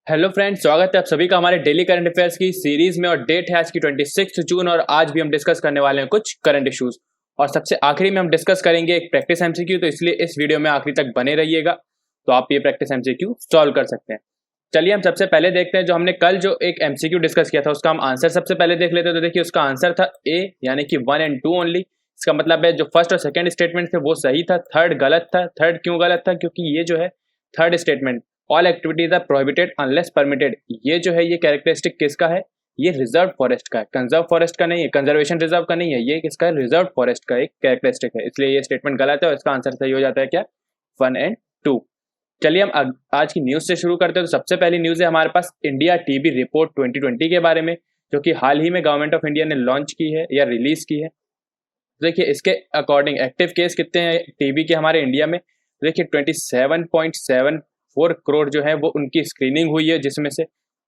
Hello friends, स्वागत है आप सभी का हमारे डेली करंट अफेयर्स की सीरीज में। और डेट है आज की 26 जून और आज भी हम डिस्कस करने वाले हैं कुछ करंट इश्यूज। और सबसे आखिरी में हम डिस्कस करेंगे एक प्रैक्टिस एमसीक्यू, तो इसलिए इस वीडियो में आखिरी तक बने रहिएगा तो आप ये प्रैक्टिस एमसीक्यू सॉल्व कर सकते हैं। चलिए हम सबसे पहले देखते हैं, जो हमने कल जो एक एमसीक्यू डिस्कस किया था उसका हम आंसर सबसे पहले देख लेते हैं। तो देखिए उसका आंसर था ए, यानी कि 1 और 2 ओनली। इसका मतलब है जो फर्स्ट और सेकंड स्टेटमेंट थे वो सही था, थर्ड गलत था। थर्ड क्यों गलत था? क्योंकि ये जो है third statement, all activities are prohibited unless permitted, ये जो है ये कैरेक्टरिस्टिक किसका है? ये रिजर्व फॉरेस्ट का है, कंजर्व फॉरेस्ट का नहीं है, कंजर्वेशन रिजर्व का नहीं है, ये किसका है? रिजर्व फॉरेस्ट का एक कैरेक्टरिस्टिक है, इसलिए ये स्टेटमेंट गलत है और इसका आंसर सही हो जाता है क्या? 1 और 2। चलिए हम आज की न्यूज से शुरू करते हैं। तो सबसे पहली न्यूज है हमारे पास इंडिया टीबी रिपोर्ट 2020 के बारे में, जो कि हाल ही में गवर्नमेंट ऑफ इंडिया ने लॉन्च की है या रिलीज की है। देखिए इसके अकॉर्डिंग एक्टिव केस कितने हैं टीबी के हमारे इंडिया में? देखिए 27.74 करोड़ जो है वो उनकी स्क्रीनिंग हुई है, जिसमें से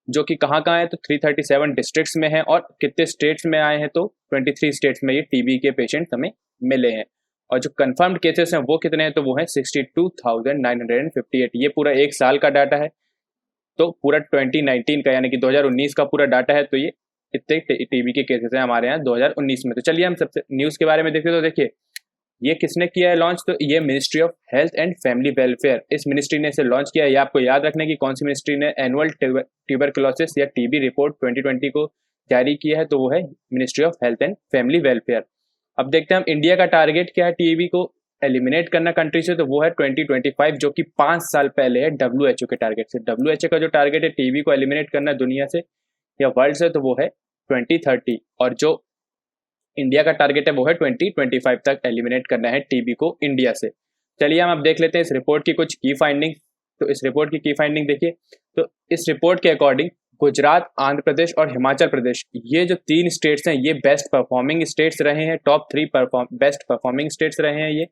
जो कि कहाँ कहाँ है तो 337 डिस्ट्रिक्ट्स में है। और कितने स्टेट्स में आए हैं तो 23 स्टेट्स में ये टीबी के पेशेंट हमें मिले हैं। और जो कंफर्म्ड केसेस हैं वो कितने हैं तो वो हैं 62,958। ये पूरा एक साल का डाटा है, तो पूरा 2019 का यानी कि 2019 का पूरा डाटा है। तो ये इतने टीबी के केसेस हैं हमारे यहाँ 2019 में। तो चलिए हम सबसे न्यूज़ के बारे में देखते हैं। तो देखिए ये किसने किया है लॉन्च? तो ये ministry of health and family welfare, इस मिनिस्ट्री ने इसे लॉन्च किया है। ये आपको याद रखने की कौन सी मिनिस्ट्री ने एनुअल ट्यूबरकुलोसिस या टीबी रिपोर्ट 2020 को जारी किया है, तो वो है ministry of health and family welfare. अब देखते हैं हम इंडिया का टारगेट क्या है टीबी को एलिमिनेट करना कंट्री से, तो वो है 2025, जो कि 5 साल पहले है WHO के टारगेट से। WHO का जो टारगेट है टीबी को एलिमिनेट करना दुनिया से या वर्ल्ड से, तो वो है 2030। और जो इंडिया का टारगेट है वो है 2025 तक एलिमिनेट करना है टीबी को इंडिया से। चलिए हम अब देख लेते हैं इस रिपोर्ट की कुछ की फाइंडिंग। तो इस रिपोर्ट की फाइंडिंग देखिए, तो इस रिपोर्ट के अकॉर्डिंग गुजरात, आंध्र प्रदेश और हिमाचल प्रदेश, ये जो 3 स्टेट्स हैं ये बेस्ट परफॉर्मिंग स्टेट्स रहे हैं, टॉप 3 बेस्ट परफॉर्मिंग स्टेट्स रहे हैं ये।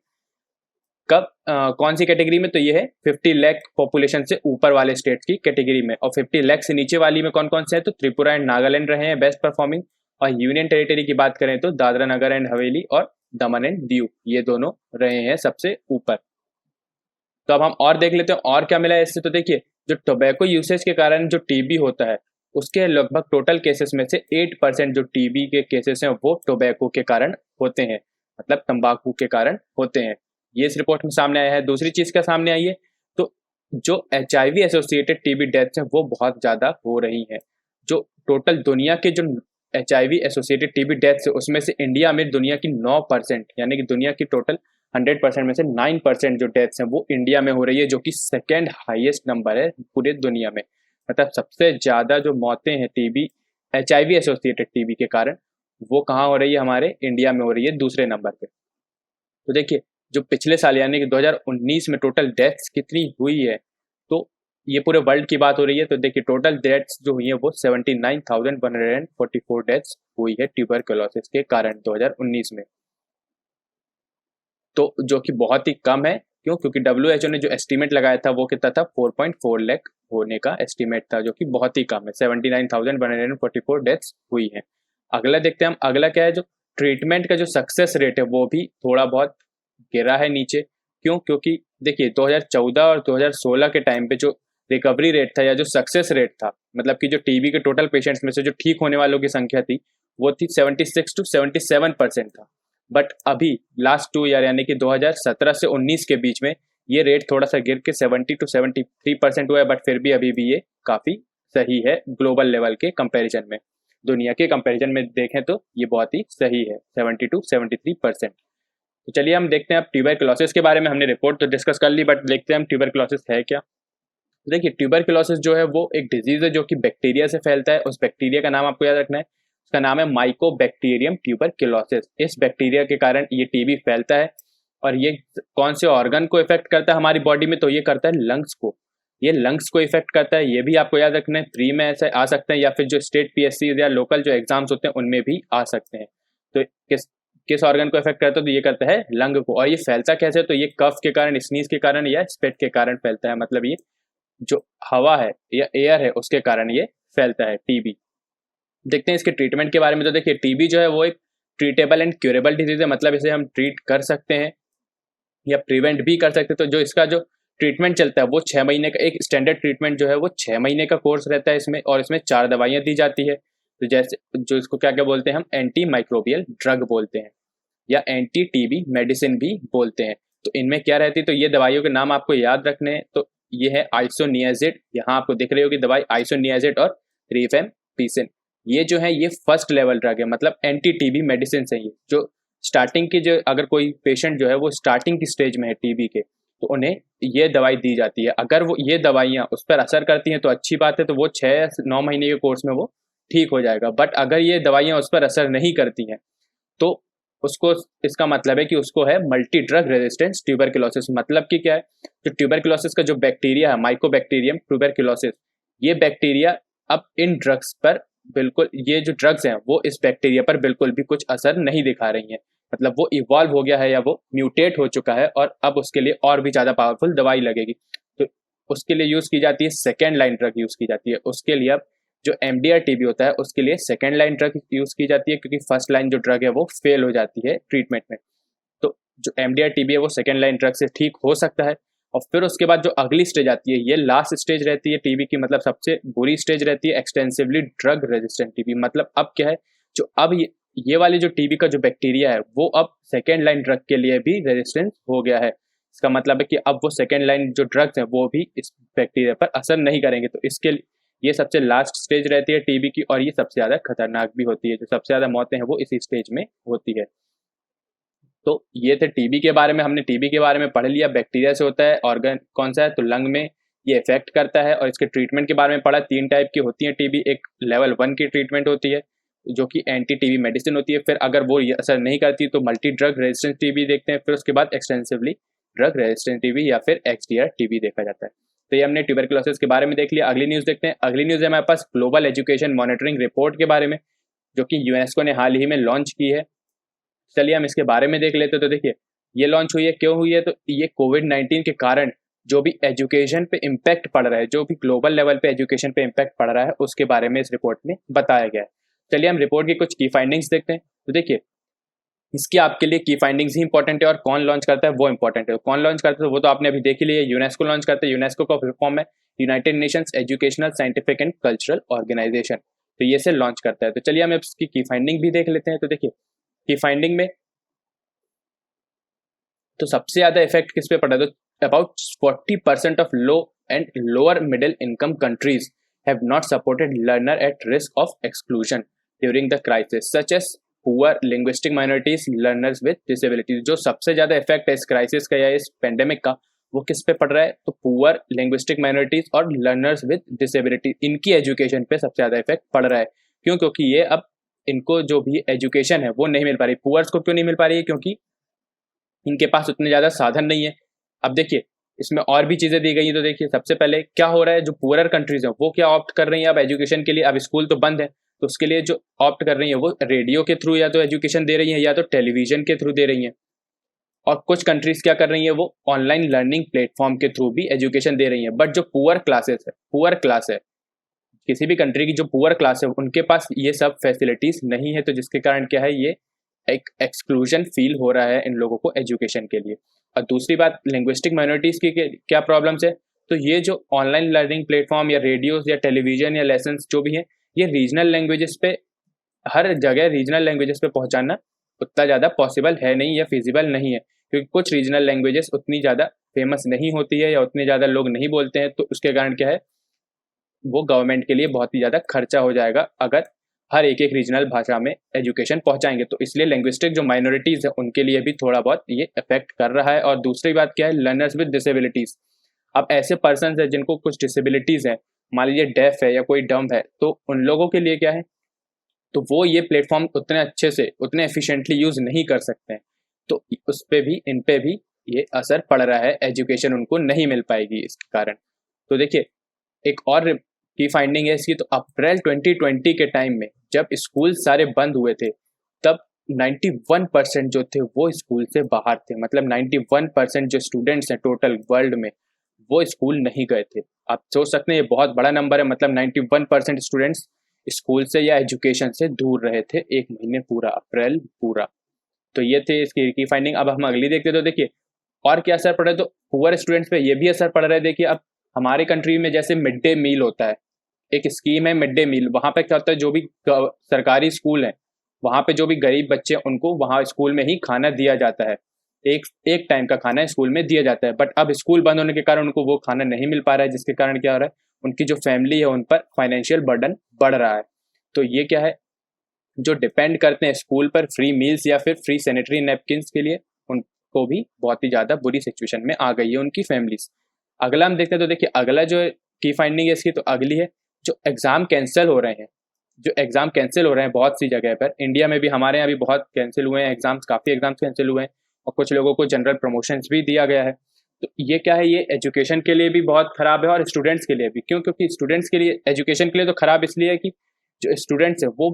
कब कौन सी कैटेगरी में? तो ये है 50 लाख पॉपुलेशन से ऊपर वाले स्टेट्स की कैटेगरी में। और 50 लाख से नीचे वाली में कौन कौन से हैं तो त्रिपुरा एंड नागालैंड रहे हैं बेस्ट परफॉर्मिंग। और यूनियन टेरिटरी की बात करें तो दादरा नगर एंड हवेली और दमन एंड दीव, ये दोनों रहे हैं सबसे ऊपर। तो अब हम और देख लेते हैं और क्या मिला है इससे। तो देखिए जो टोबैको यूसेज के कारण जो टीबी होता है उसके लगभग टोटल केसेस में से 8% जो टीबी के केसेस हैं वो टोबैको के कारण होते हैं, मतलब तंबाकू के कारण होते हैं। ये इस रिपोर्ट में सामने आया है। दूसरी चीज क्या सामने आई है तो जो HIV एसोसिएटेड टीबी डेथ्स हैं वो बहुत ज्यादा हो रही हैं। जो टोटल दुनिया के जो HIV एसोसिएटेड टीबी डेथ्स है उसमें से इंडिया में दुनिया की 9%, यानी कि दुनिया की टोटल 100% में से 9% जो डेथ्स हैं वो इंडिया में हो रही है, जो कि सेकेंड हाईएस्ट नंबर है पूरे दुनिया में। मतलब सबसे ज्यादा जो मौतें हैं टीबी HIV एसोसिएटेड टीबी के कारण वो कहाँ हो रही है? हमारे इंडिया में हो रही है दूसरे नंबर पे। तो देखिए जो पिछले साल यानी कि 2019 में टोटल डेथ्स कितनी हुई है, तो ये पूरे वर्ल्ड की बात हो रही है। तो देखिए टोटल डेथ्स जो हुई है वो 79,144 डेथ्स हुई है ट्यूबरकुलोसिस के कारण 2019 में, तो जो कि बहुत ही कम है। क्यों? क्योंकि WHO ने जो एस्टीमेट लगाया था वो कितना था? 4.4 लाख होने का एस्टीमेट था, जो कि बहुत ही कम है। 79,144 डेथ्स हुई है। अगला देखते हैं हम, अगला क्या है? जो ट्रीटमेंट का जो सक्सेस रेट है वो भी थोड़ा बहुत गिरा है नीचे। क्यों? क्योंकि देखिए 2014 और 2016 के टाइम पे जो रिकवरी रेट था या जो सक्सेस रेट था, मतलब कि जो टीबी के टोटल पेशेंट्स में से जो ठीक होने वालों की संख्या थी वो थी 76 to 77% था। बट अभी लास्ट 2 ईयर यानी कि 2017 से 19 के बीच में ये रेट थोड़ा सा गिर के 70 to 73% हुआ है। बट फिर भी अभी भी ये काफ़ी सही है ग्लोबल लेवल के कंपैरिजन में, दुनिया के कंपैरिजन में देखें तो ये बहुत ही सही है, 70 to 73%। तो चलिए हम देखते हैं अब ट्यूबरकुलोसिस के बारे में। हमने रिपोर्ट तो डिस्कस कर ली, बट देखते हैं हम ट्यूबरकुलोसिस है क्या। तो देखिए ट्यूबरकुलोसिस जो है वो एक डिजीज है जो कि बैक्टीरिया से फैलता है। उस बैक्टीरिया का नाम आपको याद रखना है, उसका नाम है माइकोबैक्टीरियम ट्यूबरकुलोसिस। इस बैक्टीरिया के कारण ये टीबी फैलता है। और ये कौन से ऑर्गन को इफेक्ट करता है हमारी बॉडी में? तो ये करता है लंग्स को, ये लंग्स को इफेक्ट करता है। ये भी आपको याद रखना है, प्री में ऐसे आ सकते हैं या फिर जो स्टेट PSC या लोकल जो एग्जाम्स होते हैं उनमें भी आ सकते हैं। तो किस किस ऑर्गन को इफेक्ट करता है? तो ये करता है लंग को। और ये फैलता कैसे? तो ये कफ के कारण, स्नीज के कारण या स्पेट के कारण फैलता है। मतलब ये जो हवा है या एयर है उसके कारण ये फैलता है टीबी। देखते हैं इसके ट्रीटमेंट के बारे में। तो देखिए टीबी जो है वो एक ट्रीटेबल एंड क्यूरेबल डिजीज है, मतलब इसे हम ट्रीट कर सकते हैं या प्रिवेंट भी कर सकते हैं। तो जो इसका जो ट्रीटमेंट चलता है वो 6 महीने का, एक स्टैंडर्ड ट्रीटमेंट जो है वो 6 महीने का कोर्स रहता है इसमें, और इसमें 4 दवाइयाँ दी जाती है। तो जैसे जो इसको क्या क्या बोलते हैं हम, एंटी माइक्रोबियल ड्रग बोलते हैं या एंटी टीबी मेडिसिन भी बोलते हैं। तो इनमें क्या रहती है, तो ये दवाइयों के नाम आपको याद रखने हैं। तो ये है आइसोनियाजिड, यहाँ आपको दिख रही होगी दवाई आइसोनियाजिड और रिफेम्पिसिन। ये जो है ये फर्स्ट लेवल ड्रग है, मतलब एंटी टीबी मेडिसिन है ये, जो स्टार्टिंग की, जो अगर कोई पेशेंट जो है वो स्टार्टिंग की स्टेज में है टीबी के, तो उन्हें ये दवाई दी जाती है। अगर वो ये दवाइयाँ उस पर असर करती हैं तो अच्छी बात है, तो वो 6-9 महीने के कोर्स में वो ठीक हो जाएगा। बट अगर ये दवाइयाँ उस पर असर नहीं करती हैं तो उसको, इसका मतलब है कि उसको है मल्टी ड्रग रेजिस्टेंस ट्यूबरकुलोसिस। मतलब कि क्या है, जो ट्यूबरकुलोसिस का जो बैक्टीरिया है, माइकोबैक्टीरियम ट्यूबरकुलोसिस, ये बैक्टीरिया अब इन ड्रग्स पर बिल्कुल, ये जो ड्रग्स हैं वो इस बैक्टीरिया पर बिल्कुल भी कुछ असर नहीं दिखा रही हैं। मतलब वो इवॉल्व हो गया है या वो म्यूटेट हो चुका है, और अब उसके लिए और भी ज़्यादा पावरफुल दवाई लगेगी। तो उसके लिए यूज़ की जाती है सेकेंड लाइन ड्रग यूज़ की जाती है। उसके लिए अब जो MDR TB होता है उसके लिए सेकेंड लाइन ड्रग यूज़ की जाती है, क्योंकि फर्स्ट लाइन जो ड्रग है वो फेल हो जाती है ट्रीटमेंट में। तो जो MDR TB है वो सेकेंड लाइन ड्रग से ठीक हो सकता है। और फिर उसके बाद जो अगली स्टेज आती है, ये लास्ट स्टेज रहती है टीबी की, मतलब सबसे बुरी स्टेज रहती है, एक्सटेंसिवली ड्रग रेजिस्टेंट टीबी। मतलब अब क्या है, जो अब ये वाली जो टीबी का जो बैक्टीरिया है वो अब सेकेंड लाइन ड्रग के लिए भी रेजिस्टेंट हो गया है। इसका मतलब है कि अब वो सेकेंड लाइन जो ड्रग्स हैं वो भी इस बैक्टीरिया पर असर नहीं करेंगे। तो इसके ये सबसे लास्ट स्टेज रहती है टीबी की, और ये सबसे ज़्यादा खतरनाक भी होती है। जो सबसे ज़्यादा मौतें हैं वो इसी स्टेज में होती है। तो ये थे टीबी के बारे में, हमने टीबी के बारे में पढ़ लिया, बैक्टीरिया से होता है, ऑर्गन कौन सा है, तो लंग में ये इफेक्ट करता है। और इसके ट्रीटमेंट के बारे में पढ़ा, 3 टाइप की होती है टीबी। एक लेवल 1 की ट्रीटमेंट होती है जो कि एंटी टीबी मेडिसिन होती है। फिर अगर वो ये असर नहीं करती तो मल्टी ड्रग रेजिस्टेंस टीबी देखते हैं। फिर उसके बाद एक्सटेंसिवली ड्रग रेजिस्टेंस टीबी या फिर XDR टीबी देखा जाता है। तो ये हमने ट्यूबरकुलोसिस के बारे में देख लिया। अगली न्यूज़ देखते हैं। अगली न्यूज़ है हमारे पास ग्लोबल एजुकेशन मॉनिटरिंग रिपोर्ट के बारे में, जो कि यूनेस्को ने हाल ही में लॉन्च की है। चलिए हम इसके बारे में देख लेते हैं। तो देखिए ये लॉन्च हुई है, क्यों हुई है, तो ये कोविड-19 के कारण जो भी एजुकेशन पे इम्पैक्ट पड़ रहा है, जो भी ग्लोबल लेवल पे एजुकेशन पे इम्पैक्ट पड़ रहा है, उसके बारे में इस रिपोर्ट में बताया गया है। चलिए हम रिपोर्ट की कुछ की फाइंडिंग्स देखते हैं। तो देखिए इसकी आपके लिए की फाइंडिंग्स ही इंपॉर्टेंट है, और कौन लॉन्च करता है वो इंपॉर्टेंट है। कौन लॉन्च करता है वो तो आपने अभी देख ही लिया, यूनेस्को लॉन्च करता है। यूनेस्को का फुल फॉर्म है United Nations Educational Scientific and Cultural Organization. तो ये से लॉन्च करता है। तो चलिए हम इसकी की फाइंडिंग भी देख लेते हैं। तो देखिए की फाइंडिंग में तो सबसे ज्यादा इफेक्ट किस पे पड़ा, तो about 40% of low and lower middle income countries have not supported learner at risk of exclusion during the crisis such as poor linguistic minorities, learners with disabilities. जो सबसे ज्यादा इफेक्ट है इस क्राइसिस का या इस पेंडेमिक का, वो किस पे पड़ रहा है, तो पुअर लिंग्विस्टिक माइनॉरिटीज और लर्नर्स विद डिसेबिलिटी, इनकी एजुकेशन पे सबसे ज्यादा इफेक्ट पड़ रहा है। क्यों, क्योंकि ये अब इनको जो भी एजुकेशन है वो नहीं मिल पा रही। पुअर्स को क्यों नहीं मिल पा रही है, क्योंकि इनके पास उतने ज़्यादा साधन नहीं है। अब देखिए इसमें और भी चीज़ें दी गई हैं। तो देखिए सबसे पहले क्या हो रहा है, जो पुअरर कंट्रीज हैं वो क्या ऑप्ट कर रही हैं अब एजुकेशन के लिए। अब स्कूल तो बंद है, तो उसके लिए जो ऑप्ट कर रही हैं वो रेडियो के थ्रू या तो एजुकेशन दे रही हैं या तो टेलीविजन के थ्रू दे रही हैं। और कुछ कंट्रीज क्या कर रही हैं, वो ऑनलाइन लर्निंग प्लेटफॉर्म के थ्रू भी एजुकेशन दे रही हैं। बट जो पुअर क्लास है, किसी भी कंट्री की जो पुअर क्लास है उनके पास ये सब फैसिलिटीज नहीं है। तो जिसके कारण क्या है, ये एक एक्सक्लूजन फील हो रहा है इन लोगों को एजुकेशन के लिए। और दूसरी बात लिंग्विस्टिक माइनॉरिटीज़ की क्या प्रॉब्लम्स है, तो ये जो ऑनलाइन लर्निंग प्लेटफॉर्म या रेडियोस या टेलीविजन या लेसन्स जो भी हैं, ये रीजनल लैंग्वेजेस पे, हर जगह रीजनल लैंग्वेजेस पे पहुंचाना उतना ज़्यादा पॉसिबल है नहीं या फिजिबल नहीं है, क्योंकि कुछ रीजनल लैंग्वेजेस उतनी ज़्यादा फेमस नहीं होती है या उतने ज़्यादा लोग नहीं बोलते हैं। तो उसके कारण क्या है, वो गवर्नमेंट के लिए बहुत ही ज़्यादा खर्चा हो जाएगा अगर हर एक रीजनल भाषा में एजुकेशन पहुंचाएंगे। तो इसलिए लिंग्विस्टिक जो माइनॉरिटीज़ है उनके लिए भी थोड़ा बहुत ये इफेक्ट कर रहा है। और दूसरी बात क्या है, लर्नर्स विद डिसेबिलिटीज़। अब ऐसे पर्सन है जिनको कुछ डिसेबिलिटीज़ हैं, मान लीजिए डेफ है या कोई डम्ब है, तो उन लोगों के लिए क्या है, तो वो ये प्लेटफॉर्म उतने अच्छे से उतने एफिशिएंटली यूज़ नहीं कर सकते हैं। तो उस पर भी, इन पे भी ये असर पड़ रहा है, एजुकेशन उनको नहीं मिल पाएगी इसके कारण। तो देखिए एक और की फाइंडिंग है इसकी, तो अप्रैल 2020 के टाइम में जब स्कूल सारे बंद हुए थे, तब 91% जो थे वो स्कूल से बाहर थे। मतलब 91% जो स्टूडेंट्स हैं टोटल वर्ल्ड में, वो स्कूल नहीं गए थे। आप सोच सकते हैं ये बहुत बड़ा नंबर है। मतलब 91% स्टूडेंट्स स्कूल से या एजुकेशन से दूर रहे थे 1 महीने पूरा, अप्रैल पूरा। तो ये थे इसकी की फाइंडिंग। अब हम अगली देखते तो देखिए और क्या असर पड़ रहा है, तो पुअर स्टूडेंट्स पे ये भी असर पड़ रहा है। देखिए अब हमारे कंट्री में जैसे मिड डे मील होता है, एक स्कीम है मिड डे मील। वहाँ पे क्या होता है, जो भी सरकारी स्कूल है वहाँ पे जो भी गरीब बच्चे हैं उनको वहाँ स्कूल में ही खाना दिया जाता है। एक एक टाइम का खाना स्कूल में दिया जाता है। बट अब स्कूल बंद होने के कारण उनको वो खाना नहीं मिल पा रहा है, जिसके कारण क्या हो रहा है, उनकी जो फैमिली है उन पर फाइनेंशियल बर्डन बढ़ रहा है। तो ये क्या है, जो डिपेंड करते हैं स्कूल पर फ्री मील्स या फिर फ्री सैनिटरी नैपकिन्स के लिए, उनको भी बहुत ही ज़्यादा बुरी सिचुएशन में आ गई है उनकी फैमिलीज। अगला हम देखते हैं, तो देखिए अगला जो की फाइंडिंग है इसकी, तो अगली है जो एग्ज़ाम कैंसिल हो रहे हैं। जो एग्ज़ाम कैंसिल हो रहे हैं बहुत सी जगह पर, इंडिया में भी, हमारे यहाँ भी बहुत कैंसिल हुए हैं एग्ज़ाम्स, काफ़ी एग्ज़ाम्स कैंसिल हुए हैं और कुछ लोगों को जनरल प्रमोशंस भी दिया गया है। तो ये क्या है, ये एजुकेशन के लिए भी बहुत ख़राब है और स्टूडेंट्स के लिए भी। क्यों? क्योंकि स्टूडेंट्स के लिए, एजुकेशन के लिए तो ख़राब इसलिए है कि जो स्टूडेंट्स है वो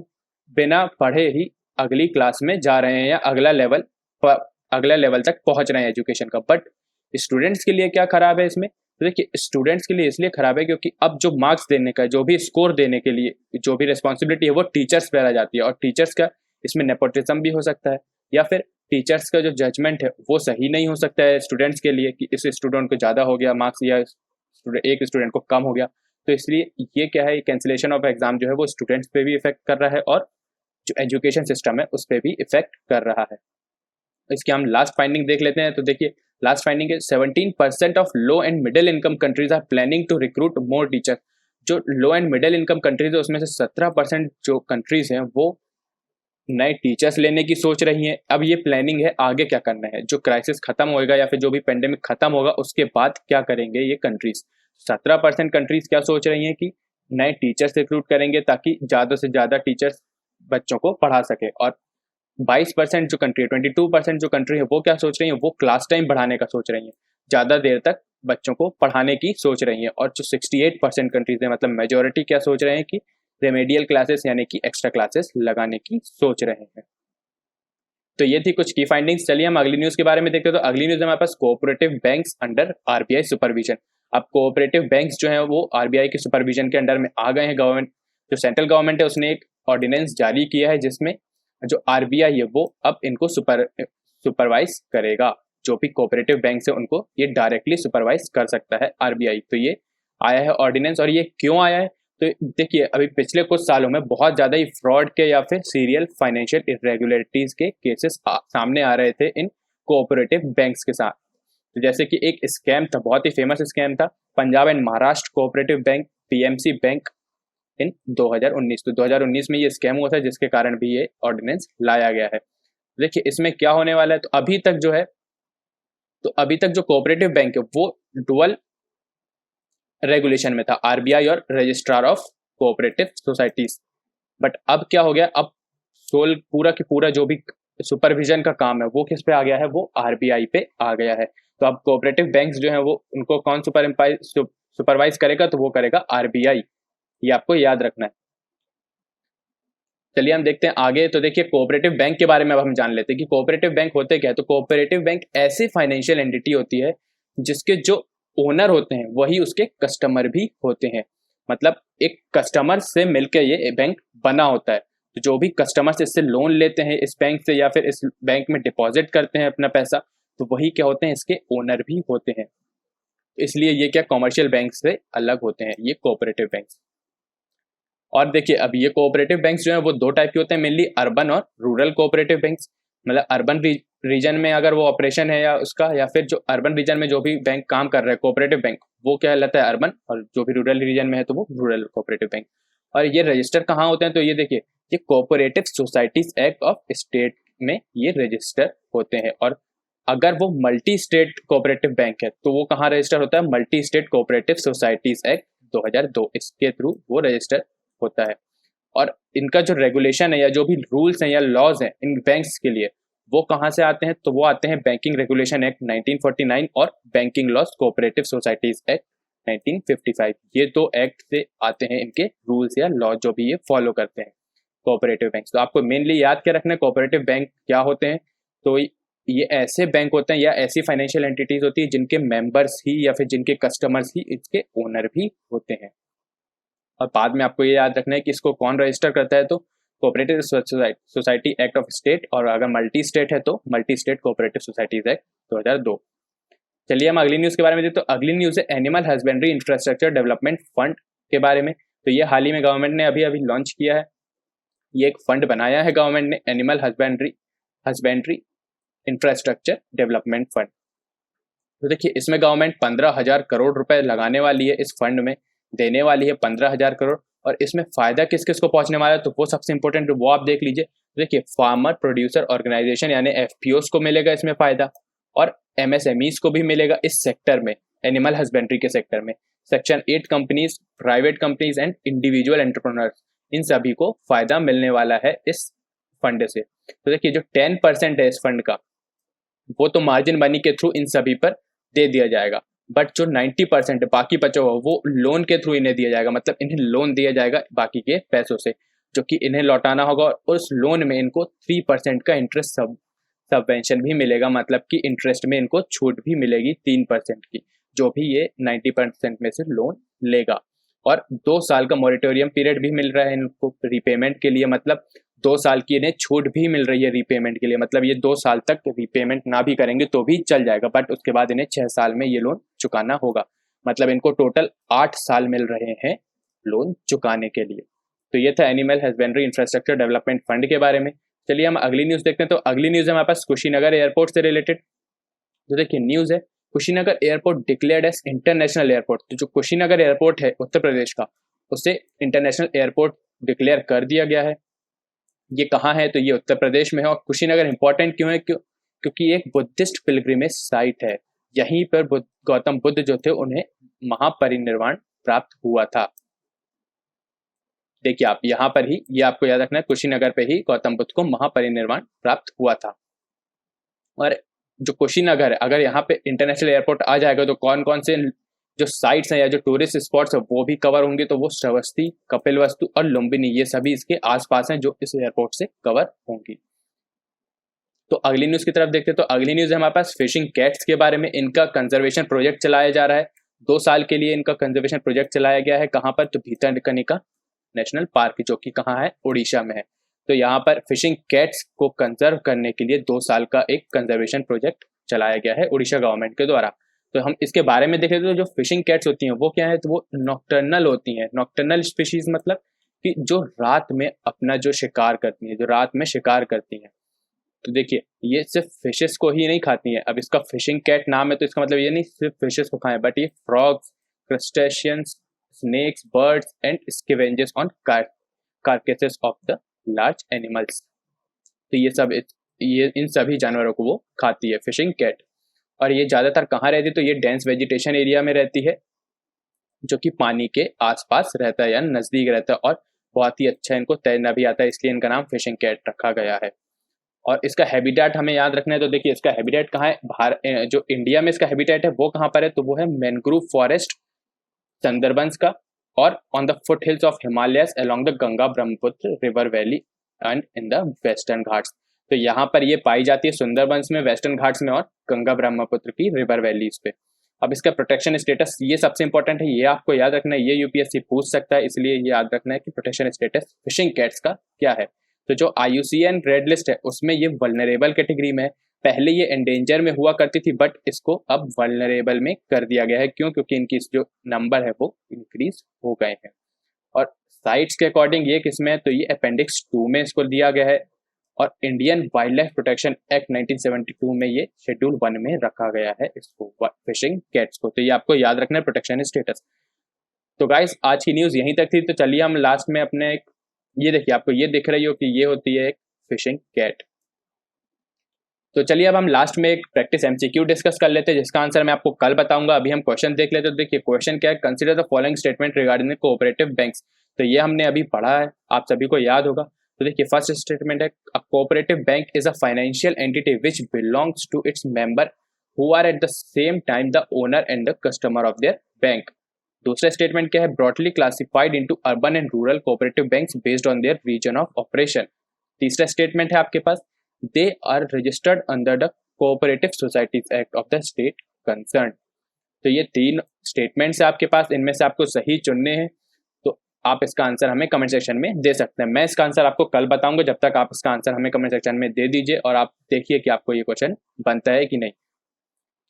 बिना पढ़े ही अगली क्लास में जा रहे हैं या अगला लेवल तक पहुंच रहे हैं एजुकेशन का। बट स्टूडेंट्स के लिए क्या खराब है इसमें, तो देखिए स्टूडेंट्स के लिए इसलिए खराब है क्योंकि अब जो मार्क्स देने का, जो भी स्कोर देने के लिए जो भी रिस्पॉन्सिबिलिटी है वो टीचर्स पे आ जाती है। और टीचर्स का इसमें नेपोटिज्म भी हो सकता है, या फिर टीचर्स का जो जजमेंट है वो सही नहीं हो सकता है स्टूडेंट्स के लिए कि इस स्टूडेंट को ज़्यादा हो गया मार्क्स या एक स्टूडेंट को कम हो गया। तो इसलिए ये क्या है, कैंसिलेशन ऑफ एग्जाम जो है वो स्टूडेंट्स पे भी इफेक्ट कर रहा है और जो एजुकेशन सिस्टम है उस पर भी इफेक्ट कर रहा है। इसकी हम लास्ट फाइंडिंग देख लेते हैं। तो देखिए लास्ट फाइंडिंग है 17% of low and middle income countries are planning to recruit more teacher. जो low and middle income countries है उसमें से 17% जो कंट्रीज हैं वो नए टीचर्स लेने की सोच रही हैं। अब ये प्लानिंग है आगे क्या करना है, जो क्राइसिस खत्म होएगा या फिर जो भी पेंडेमिक खत्म होगा उसके बाद क्या करेंगे ये कंट्रीज। 17% कंट्रीज क्या सोच रही हैं कि नए टीचर्स रिक्रूट करेंगे ताकि ज़्यादा से ज़्यादा टीचर्स बच्चों को पढ़ा सके। और 22% जो कंट्री है, 22% जो कंट्री है वो क्या सोच रही है, वो क्लास टाइम बढ़ाने का सोच रही है, ज़्यादा देर तक बच्चों को पढ़ाने की सोच रही है। और जो 68% कंट्रीज है, मतलब मेजोरिटी क्या सोच रहे हैं कि रेमेडियल क्लासेस यानी कि एक्स्ट्रा क्लासेस लगाने की सोच रहे हैं। तो ये थी कुछ की फाइंडिंग्स। चलिए हम अगली न्यूज़ के बारे में देखते हैं। तो अगली न्यूज़ हमारे पास cooperative banks under RBI supervision. अब कोऑपरेटिव बैंक्स जो हैं वो आरबीआई के सुपरविजन के अंडर में आ गए हैं। गवर्नमेंट, जो सेंट्रल गवर्नमेंट है उसने एक ऑर्डिनेंस जारी किया है जिसमें जो आरबीआई है वो अब इनको सुपरवाइज करेगा। जो भी कोऑपरेटिव बैंक्स है उनको ये डायरेक्टली सुपरवाइज कर सकता है आरबीआई। तो ये आया है ऑर्डिनेंस। और ये क्यों आया है, तो देखिए अभी पिछले कुछ सालों में बहुत ज़्यादा ही फ्रॉड के या फिर सीरियल फाइनेंशियल इरेगुलरिटीज़ के केसेस सामने आ रहे थे इन कोऑपरेटिव बैंक्स के साथ। तो जैसे कि एक स्कैम था, बहुत ही फेमस स्कैम था, Punjab and Maharashtra cooperative bank, PMC bank, in 2019। तो 2019 में ये स्कैम हुआ था जिसके कारण भी ये ऑर्डिनेंस लाया गया है। देखिए इसमें क्या होने वाला है, तो अभी तक जो कोऑपरेटिव बैंक है वो डुअल रेगुलेशन में था, आरबीआई और registrar of cooperative societies. But अब क्या हो गया, अब सोल पूरा की पूरा जो भी सुपरविजन का काम है वो किस पे आ गया है, वो आरबीआई पे आ गया है। तो अब कोऑपरेटिव बैंक्स जो है वो उनको कौन सुपरवाइज करेगा, तो वो करेगा आरबीआई। ये आपको याद रखना है। चलिए हम देखते हैं आगे। तो देखिए कोऑपरेटिव बैंक के बारे में अब हम जान लेते हैं कि कोऑपरेटिव बैंक होते क्या है। तो कोऑपरेटिव बैंक ऐसी फाइनेंशियल एंटिटी होती है जिसके जो ओनर होते हैं वही उसके कस्टमर भी होते हैं। मतलब एक कस्टमर से मिलकर ये बैंक बना होता है। तो जो भी कस्टमर्स इससे लोन लेते हैं इस बैंक से या फिर इस बैंक में डिपॉजिट करते हैं अपना पैसा, तो वही क्या होते हैं, इसके ओनर भी होते हैं। इसलिए ये क्या कॉमर्शियल बैंक से अलग होते हैं ये कोऑपरेटिव बैंक्स। और देखिए अब ये कोऑपरेटिव बैंक्स जो है वो दो टाइप के होते हैं, मेनली अर्बन और रूरल कोऑपरेटिव बैंक्स। मतलब अर्बन रीजन में अगर वो ऑपरेशन है या उसका, या फिर जो अर्बन रीजन में जो भी बैंक काम कर रहा है कोऑपरेटिव बैंक, वो क्या कहलाता है अर्बन, और जो भी रूरल रीजन में है तो वो रूरल कोऑपरेटिव बैंक। और ये रजिस्टर कहाँ होते हैं, तो ये देखिए ये cooperative societies act of state में ये रजिस्टर होते हैं। और अगर वो मल्टी स्टेट कोऑपरेटिव बैंक है तो वो कहाँ रजिस्टर होता है, multi state cooperative societies act 2002, इसके थ्रू वो रजिस्टर होता है। और इनका जो रेगुलेशन है या जो भी रूल्स हैं या लॉज हैं इन बैंक्स के लिए, वो कहाँ से आते हैं, तो वो आते हैं बैंकिंग रेगुलेशन एक्ट 1949 और banking laws cooperative societies act 1955। ये दो एक्ट से आते हैं इनके रूल्स या लॉ जो भी ये फॉलो करते हैं कोऑपरेटिव बैंक। तो आपको मेनली याद क्या रखना है, कोऑपरेटिव बैंक क्या होते हैं, तो ये ऐसे बैंक होते हैं या ऐसी फाइनेंशियल एंटिटीज होती है जिनके मेंबर्स ही या फिर जिनके कस्टमर्स ही इसके ओनर भी होते हैं। और बाद में आपको ये याद रखना है कि इसको कौन रजिस्टर करता है, तो cooperative society act of state, और अगर मल्टी स्टेट है तो multi state cooperative societies act 2002। चलिए हम अगली न्यूज़ के बारे में देखते। तो अगली न्यूज़ है animal husbandry infrastructure development fund के बारे में। तो ये हाल ही में गवर्नमेंट ने अभी लॉन्च किया है। ये एक फंड बनाया है गवर्नमेंट ने, animal husbandry infrastructure development fund. तो देखिए इसमें गवर्नमेंट 15,000 करोड़ रुपए लगाने वाली है, इस फंड में देने वाली है 15,000 करोड़। और इसमें फायदा किस किस को पहुंचने वाला है, तो वो सबसे इंपॉर्टेंट वो आप देख लीजिए। तो देखिए फार्मर प्रोड्यूसर ऑर्गेनाइजेशन यानी एफपीओस को मिलेगा इसमें फायदा, और एमएसएमईज को भी मिलेगा इस सेक्टर में, एनिमल हस्बेंड्री के सेक्टर में। Section 8 companies, private companies and individual entrepreneurs, इन सभी को फायदा मिलने वाला है इस फंड से। तो देखिए जो 10% है इस फंड का, वो तो मार्जिन मनी के थ्रू इन सभी पर दे दिया जाएगा, बट जो 90% है बाकी बचा हुआ वो लोन के थ्रू इन्हें दिया जाएगा। मतलब इन्हें लोन दिया जाएगा बाकी के पैसों से, जो कि इन्हें लौटाना होगा, और उस लोन में इनको 3% का इंटरेस्ट सबवेंशन भी मिलेगा। मतलब कि इंटरेस्ट में इनको छूट भी मिलेगी 3% की, जो भी ये 90% में से लोन लेगा। और 2 साल का मॉरिटोरियम पीरियड भी मिल रहा है इनको रीपेमेंट के लिए। मतलब 2 साल की इन्हें छूट भी मिल रही है रीपेमेंट के लिए। मतलब ये 2 साल तक रीपेमेंट ना भी करेंगे तो भी चल जाएगा, बट उसके बाद इन्हें 6 साल में ये लोन चुकाना होगा। मतलब इनको टोटल 8 साल मिल रहे हैं लोन चुकाने के लिए। तो ये था animal husbandry infrastructure development fund के बारे में। चलिए हम अगली न्यूज़ देखते हैं। तो अगली न्यूज़ है हमारे पास कुशीनगर एयरपोर्ट से रिलेटेड। तो देखिए न्यूज़ है Kushinagar airport declared as international airport. तो जो कुशीनगर एयरपोर्ट है उत्तर प्रदेश का, उसे इंटरनेशनल एयरपोर्ट डिक्लेयर कर दिया गया है। ये कहाँ है, तो ये उत्तर प्रदेश में है। और कुशीनगर इंपॉर्टेंट क्यों है, क्योंकि ये एक बुद्धिस्ट पिलग्रिमेज साइट है। यहीं पर गौतम बुद्ध जो थे उन्हें महापरिनिर्वाण प्राप्त हुआ था। देखिए आप यहाँ पर ही, ये आपको याद रखना है, कुशीनगर पे ही गौतम बुद्ध को महापरिनिर्वाण प्राप्त हुआ था। और जो कुशीनगर है, अगर यहाँ पे इंटरनेशनल एयरपोर्ट आ जाएगा तो कौन कौन से जो साइट्स हैं या जो टूरिस्ट स्पॉट्स है वो भी कवर होंगे। तो वो श्रावस्ती, कपिलवस्तु और लुम्बिनी, ये सभी इसके आसपास हैं जो इस एयरपोर्ट से कवर होंगी। तो अगली न्यूज़ की तरफ देखते हैं। तो अगली न्यूज़ है हमारे पास फिशिंग कैट्स के बारे में। इनका कंजर्वेशन प्रोजेक्ट चलाया जा रहा है, 2 साल के लिए इनका कंजर्वेशन प्रोजेक्ट चलाया गया है। कहाँ पर, तो भीतरकनिका नेशनल पार्क, जो कि कहाँ है, उड़ीसा में है। तो यहाँ पर फिशिंग कैट्स को कंजर्व करने के लिए 2 साल का एक कंजर्वेशन प्रोजेक्ट चलाया गया है उड़ीसा गवर्नमेंट के द्वारा। तो हम इसके बारे में देखें तो जो फिशिंग कैट्स होती हैं वो क्या है, तो वो नॉक्टर्नल होती हैं। नॉक्टर्नल स्पीशीज मतलब कि जो रात में अपना जो शिकार करती हैं, जो रात में शिकार करती हैं। तो देखिए ये सिर्फ फिशेस को ही नहीं खाती हैं। अब इसका फिशिंग कैट नाम है तो इसका मतलब ये नहीं सिर्फ फिशेस को खाएं, बट ये frogs, crustaceans, snakes, birds and scavengers on carcasses of the large animals. तो ये इन सभी जानवरों को वो खाती है फिशिंग कैट। और ये ज़्यादातर कहाँ रहती है, तो ये डेंस वेजिटेशन एरिया में रहती है, जो कि पानी के आसपास रहता है या नज़दीक रहता है। और बहुत ही अच्छा इनको तैरना भी आता है, इसलिए इनका नाम फिशिंग कैट रखा गया है। और इसका हैबिटेट हमें याद रखना है। तो देखिए इसका हैबिटेट कहाँ है, जो इंडिया में इसका हैबिटेट है वो कहाँ पर है, तो वो है मैनग्रोव फॉरेस्ट सुंदरबंस का, और on the foot hills of Himalayas along the Ganga Brahmaputra river valley and in the western Ghats. तो यहाँ पर ये पाई जाती है सुंदरबंस में, वेस्टर्न घाट्स में और गंगा ब्रह्मपुत्र की रिवर वैलीज पे। अब इसका प्रोटेक्शन स्टेटस ये सबसे इंपॉर्टेंट है, ये आपको याद रखना है, ये यूपीएससी पूछ सकता है, इसलिए ये याद रखना है कि प्रोटेक्शन स्टेटस फिशिंग कैट्स का क्या है। तो जो IUCN रेड लिस्ट है उसमें ये वल्नरेबल कैटेगरी में है। पहले ये एंडेंजर में हुआ करती थी, बट इसको अब वल्नरेबल में कर दिया गया है। क्यों, क्योंकि इनकी जो नंबर है वो इंक्रीज हो गए हैं। और साइट्स के अकॉर्डिंग ये किसमें है, तो ये अपेंडिक्स 2 में इसको दिया गया है। और Indian wild life protection act 1972 में ये शेड्यूल 1 में रखा गया है इसको, फिशिंग कैट्स को। तो ये आपको याद रखना है प्रोटेक्शन स्टेटस। तो गाइस आज की न्यूज़ यहीं तक थी। तो चलिए हम लास्ट में अपने ये देखिए, आपको ये दिख रही हो कि ये होती है एक फिशिंग कैट। तो चलिए अब हम लास्ट में एक प्रैक्टिस MCQ डिस्कस कर लेते हैं, जिसका आंसर मैं आपको कल बताऊंगा। अभी हम क्वेश्चन देख लेते हैं। तो देखिए क्वेश्चन क्या है, consider the following statement regarding cooperative banks. तो ये हमने अभी पढ़ा है, आप सभी को याद होगा। तो देखिए फर्स्ट स्टेटमेंट है, a cooperative bank is a financial entity which belongs to its member who are at the same time the owner and the customer of their bank. दूसरा स्टेटमेंट क्या है, broadly classified into urban and rural cooperative banks based on their region of operation. तीसरा statement है आपके पास, they are registered under the cooperative societies act of the state concern. तो ये 3 statements है आपके पास, इनमें से आपको सही चुनने हैं। तो आप इसका आंसर हमें कमेंट सेक्शन में दे सकते हैं। मैं इसका आंसर आपको कल बताऊंगा, जब तक आप इसका आंसर हमें कमेंट सेक्शन में दे दीजिए और आप देखिए कि आपको ये क्वेश्चन बनता है कि नहीं।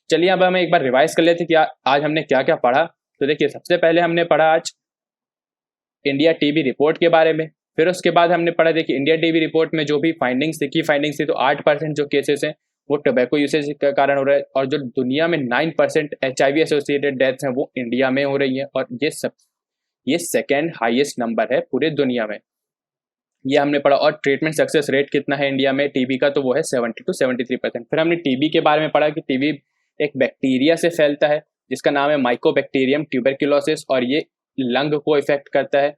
चलिए अब हम एक बार रिवाइज कर लेते कि आज हमने क्या क्या पढ़ा। तो देखिए, सबसे पहले हमने पढ़ा आज इंडिया टीबी रिपोर्ट के बारे में। फिर उसके बाद हमने पढ़ा, देखिए इंडिया टीबी रिपोर्ट में जो भी फाइंडिंग्स थी, की फाइंडिंग्स थी, तो 8% जो केसेस हैं वो टोबैको यूसेज के कारण हो रहा है, और जो दुनिया में 9% HIV एसोसिएटेड डेथ्स हैं वो इंडिया में हो रही है, और ये सेकेंड हाईएस्ट नंबर है पूरे दुनिया में। ये हमने पढ़ा। और ट्रीटमेंट सक्सेस रेट कितना है इंडिया में टीबी का, तो वो है 70 to 73%। फिर हमने टीबी के बारे में पढ़ा कि टीबी एक बैक्टीरिया से फैलता है जिसका नाम है माइकोबैक्टीरियम ट्यूबरक्यूलोसिस, और ये लंग को इफेक्ट करता है।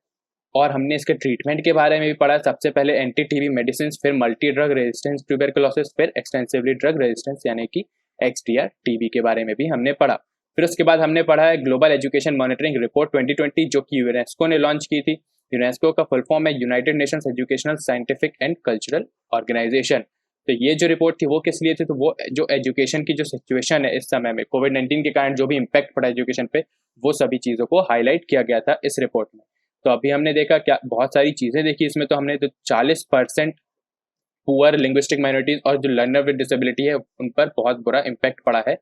और हमने इसके ट्रीटमेंट के बारे में भी पढ़ा, सबसे पहले एंटी टीबी मेडिसिन, फिर मल्टी ड्रग रेजिस्टेंस ट्यूबरक्यूलोसिस, फिर एक्सटेंसिवली ड्रग रेजिस्टेंस यानी कि XDR टीबी के बारे में भी हमने पढ़ा। फिर उसके बाद हमने पढ़ा है ग्लोबल एजुकेशन मॉनिटरिंग रिपोर्ट 2020 जो कि यूनेस्को ने लॉन्च की थी। यूनेस्को का फुल फॉर्म है United Nations Educational Scientific and Cultural Organization. तो ये जो रिपोर्ट थी वो किस लिए थी, तो वो जो एजुकेशन की जो सिचुएशन है इस समय में कोविड-19 के कारण जो भी इम्पैक्ट पड़ा एजुकेशन पे, वो सभी चीज़ों को हाईलाइट किया गया था इस रिपोर्ट में। तो अभी हमने देखा क्या बहुत सारी चीज़ें देखी इसमें। तो हमने तो 40% पुअर लिंग्विस्टिक माइनॉरिटीज और जो लर्नर विद डिसेबिलिटी है उन पर बहुत बुरा इम्पैक्ट पड़ा है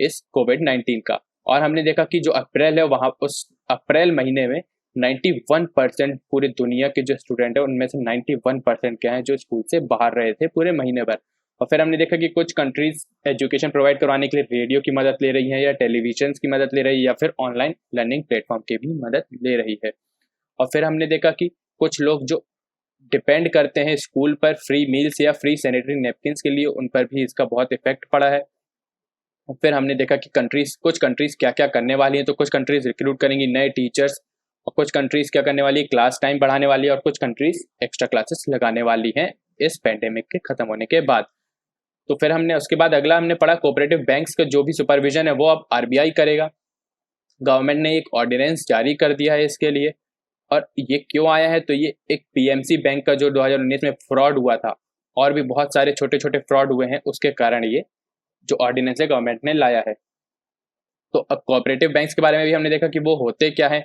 इस कोविड-19 का। और हमने देखा कि जो अप्रैल है वहाँ उस अप्रैल महीने में 91% पूरी दुनिया के जो स्टूडेंट है उनमें से 91% क्या है जो स्कूल से बाहर रहे थे पूरे महीने भर। और फिर हमने देखा कि कुछ कंट्रीज एजुकेशन प्रोवाइड करवाने के लिए रेडियो की मदद ले रही है, या टेलीविजन की मदद ले रही है, या फिर ऑनलाइन लर्निंग प्लेटफॉर्म की भी मदद ले रही है। और फिर हमने देखा कि कुछ लोग जो डिपेंड करते हैं स्कूल पर फ्री मील्स या फ्री सैनिटरी नैपकिन्स के लिए, उन पर भी इसका बहुत इफेक्ट पड़ा है। और फिर हमने देखा कि कुछ कंट्रीज क्या क्या करने वाली हैं। तो कुछ कंट्रीज रिक्रूट करेंगी नए टीचर्स, और कुछ कंट्रीज क्या करने वाली है, क्लास टाइम बढ़ाने वाली है, और कुछ कंट्रीज एक्स्ट्रा क्लासेस लगाने वाली हैं इस पैंडेमिक के खत्म होने के बाद। तो फिर हमने उसके बाद अगला हमने पढ़ा कोऑपरेटिव बैंक्स का जो भी सुपरविजन है वो अब RBI करेगा। गवर्नमेंट ने एक ऑर्डिनेंस जारी कर दिया है इसके लिए। और ये क्यों आया है, तो ये एक PMC बैंक का जो 2019 में फ्रॉड हुआ था, और भी बहुत सारे छोटे छोटे फ्रॉड हुए हैं, उसके कारण ये जो ऑर्डिनेंस है गवर्नमेंट ने लाया है। तो अब कोऑपरेटिव बैंक्स के बारे में भी हमने देखा कि वो होते क्या है,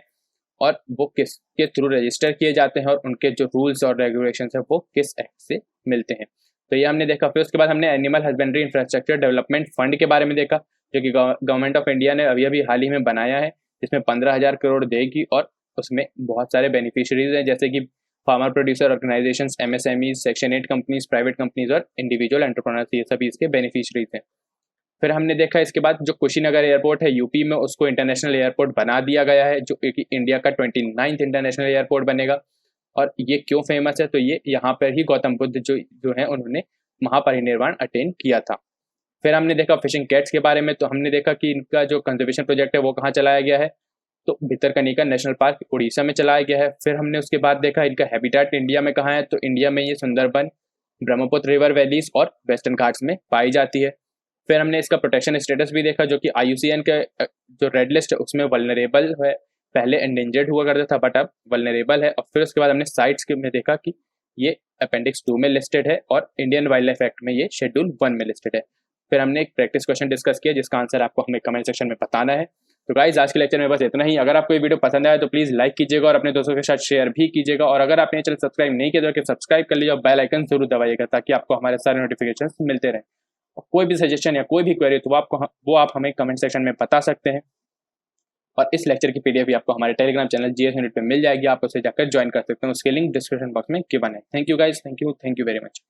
और वो किसके थ्रू रजिस्टर किए जाते हैं, और उनके जो रूल्स और रेगुलेशन है वो किस एक्ट से मिलते हैं। तो ये हमने देखा। फिर उसके बाद हमने animal husbandry infrastructure development fund के बारे में देखा, जो कि गवर्नमेंट ऑफ इंडिया ने अभी अभी हाल ही में बनाया है, जिसमें 15,000 करोड़ देगी, और उसमें बहुत सारे बेनिफिशरीज हैं जैसे कि farmer producer organisations, MSMEs, section 8 companies, private companies और इंडिविजुअल एंटरप्रेन्योर्स, ये सभी इसके बेनिफिशरीज हैं। फिर हमने देखा इसके बाद जो कुशीनगर एयरपोर्ट है यूपी में, उसको इंटरनेशनल एयरपोर्ट बना दिया गया है, जो कि इंडिया का 29th इंटरनेशनल एयरपोर्ट बनेगा। और ये क्यों फेमस है, तो ये यहाँ पर ही गौतम बुद्ध जो है उन्होंने महापरिनिर्वाण अटेन किया था। फिर हमने देखा फिशिंग कैट्स के बारे में। तो हमने देखा कि इनका जो कंजर्वेशन प्रोजेक्ट है वो कहाँ चलाया गया है, तो भितरकनिका नेशनल पार्क उड़ीसा में चलाया गया है। फिर हमने उसके बाद देखा इनका हैबिटेट इंडिया में कहाँ है, तो इंडिया में ये सुंदरबन, ब्रह्मपुत्र रिवर वैलीज और वेस्टर्न घाट्स में पाई जाती है। फिर हमने इसका प्रोटेक्शन स्टेटस भी देखा, जो कि IUCN के जो रेड लिस्ट है उसमें वल्नरेबल है, पहले एंडेंजर्ड हुआ करता था बट अब वल्नरेबल है। और फिर उसके बाद हमने साइट्स के में देखा कि ये अपेंडिक्स 2 में लिस्टेड है, और इंडियन वाइल्ड लाइफ एक्ट में ये शेड्यूल 1 में लिस्टेड है। फिर हमने एक प्रैक्टिस क्वेश्चन डिस्कस किया जिसका आंसर आपको हमें कमेंट सेक्शन में बताना है। तो गाइज आज के लेक्चर में बस इतना ही। अगर आपको ये वीडियो पसंद आया तो प्लीज़ लाइक कीजिएगा और अपने दोस्तों के साथ शेयर भी कीजिएगा, और अगर आपने चैनल सब्सक्राइब नहीं किया तो सब्सक्राइब कर लीजिए और बेल आइकन जरूर दबाइएगा ताकि आपको हमारे सारे नोटिफिकेशन मिलते रहें। कोई भी सजेशन या कोई भी क्वेरी तो वो आप हमें कमेंट सेक्शन में बता सकते हैं। और इस लेक्चर की PDF भी आपको हमारे टेलीग्राम चैनल GS यूनिट पे मिल जाएगी, आप उसे जाकर ज्वाइन कर सकते हैं, उसके लिंक डिस्क्रिप्शन बॉक्स में गिवन है। Thank you guys, thank you very much.